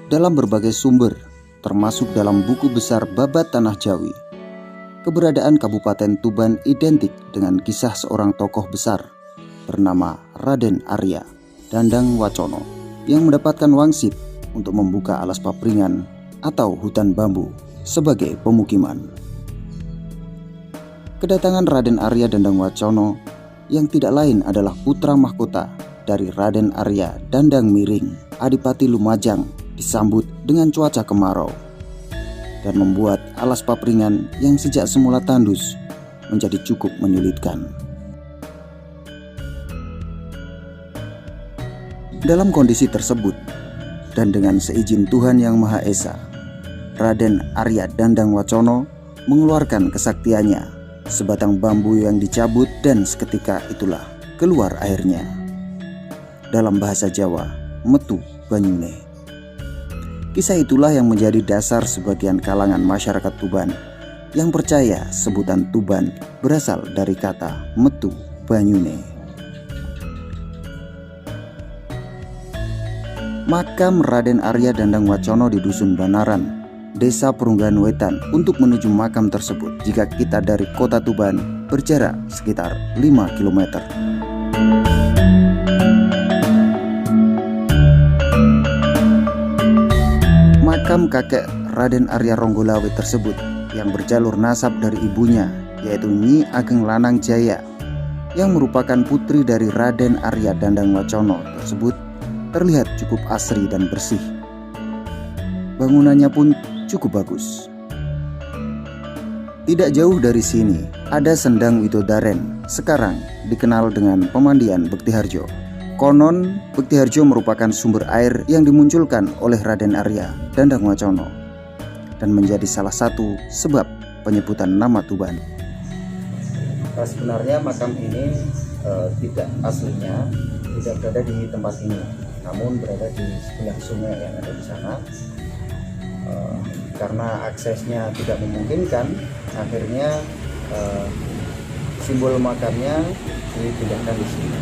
dalam berbagai sumber, termasuk dalam buku besar Babat Tanah Jawi. Keberadaan Kabupaten Tuban identik dengan kisah seorang tokoh besar bernama Raden Arya Dandang Wacono yang mendapatkan wangsit untuk membuka alas papringan atau hutan bambu sebagai pemukiman. Kedatangan Raden Arya Dandang Wacono yang tidak lain adalah putra mahkota dari Raden Arya Dandang Miring, Adipati Lumajang, disambut dengan cuaca kemarau dan membuat alas papringan yang sejak semula tandus menjadi cukup menyulitkan. Dalam kondisi tersebut dan dengan seizin Tuhan Yang Maha Esa, Raden Arya Dandang Wacono mengeluarkan kesaktiannya, sebatang bambu yang dicabut dan seketika itulah keluar airnya. Dalam bahasa Jawa, metu banyune. Kisah itulah yang menjadi dasar sebagian kalangan masyarakat Tuban yang percaya sebutan Tuban berasal dari kata metu banyune. Makam Raden Arya Dandang Wacono di Dusun Banaran, Desa Perunggahan Wetan. Untuk menuju makam tersebut, jika kita dari kota Tuban, berjarak sekitar 5 km. Makam kakek Raden Arya Ronggolawe tersebut yang berjalur nasab dari ibunya, yaitu Nyi Ageng Lanang Jaya, yang merupakan putri dari Raden Arya Dandang Wacono tersebut, terlihat cukup asri dan bersih. Bangunannya pun cukup bagus. Tidak jauh dari sini ada Sendang Widodaren, sekarang dikenal dengan Pemandian Bektiharjo. Konon Bektiharjo merupakan sumber air yang dimunculkan oleh Raden Arya Dandang Wacono dan menjadi salah satu sebab penyebutan nama Tuban. Sebenarnya makam ini tidak aslinya tidak berada di tempat ini, namun berada di sebelah sungai yang ada di sana. Karena aksesnya tidak memungkinkan, akhirnya simbol makamnya dipindahkan di sini.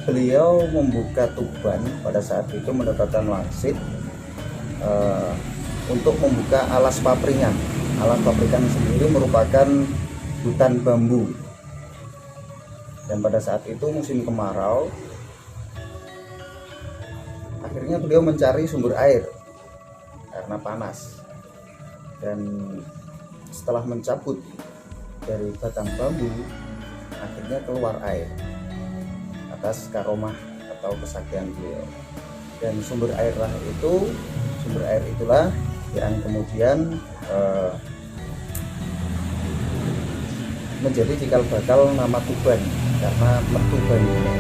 Beliau membuka Tuban pada saat itu mendapatkan wangsit untuk membuka alas papringan. Alas papringan sendiri merupakan hutan bambu, dan pada saat itu musim kemarau. Akhirnya beliau mencari sumber air karena panas, dan setelah mencabut dari batang bambu, akhirnya keluar air atas karomah atau kesaktian beliau. Dan sumber air itulah yang kemudian menjadi cikal bakal nama Tuban, karena metu banyune.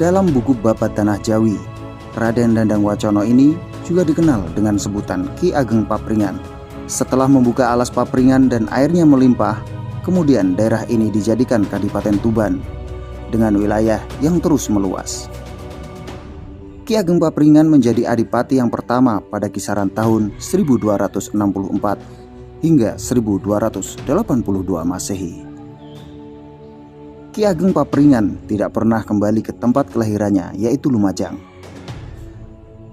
Dalam buku Babat Tanah Jawi, Raden Dandang Wacono ini juga dikenal dengan sebutan Ki Ageng Papringan. Setelah membuka alas Papringan dan airnya melimpah, kemudian daerah ini dijadikan Kadipaten Tuban dengan wilayah yang terus meluas. Ki Ageng Papringan menjadi adipati yang pertama pada kisaran tahun 1264 hingga 1282 Masehi. Ki Ageng Papringan tidak pernah kembali ke tempat kelahirannya, yaitu Lumajang.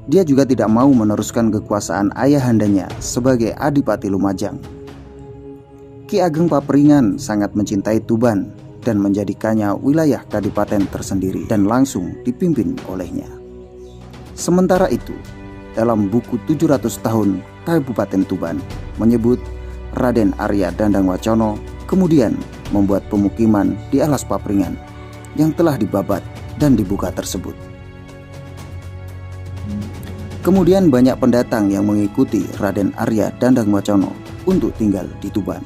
Dia juga tidak mau meneruskan kekuasaan ayahandanya sebagai Adipati Lumajang. Ki Ageng Papringan sangat mencintai Tuban dan menjadikannya wilayah kadipaten tersendiri dan langsung dipimpin olehnya. Sementara itu, dalam buku 700 tahun Kabupaten Tuban menyebut Raden Arya Dandang Wacono kemudian membuat pemukiman di alas Papringan yang telah dibabat dan dibuka tersebut. Kemudian banyak pendatang yang mengikuti Raden Arya Dandang Wacono untuk tinggal di Tuban.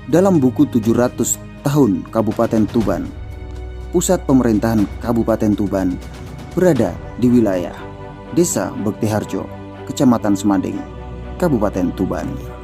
Dalam buku 700 tahun Kabupaten Tuban, pusat pemerintahan Kabupaten Tuban berada di wilayah Desa Bektiharjo, Kecamatan Semanding, Kabupaten Tuban.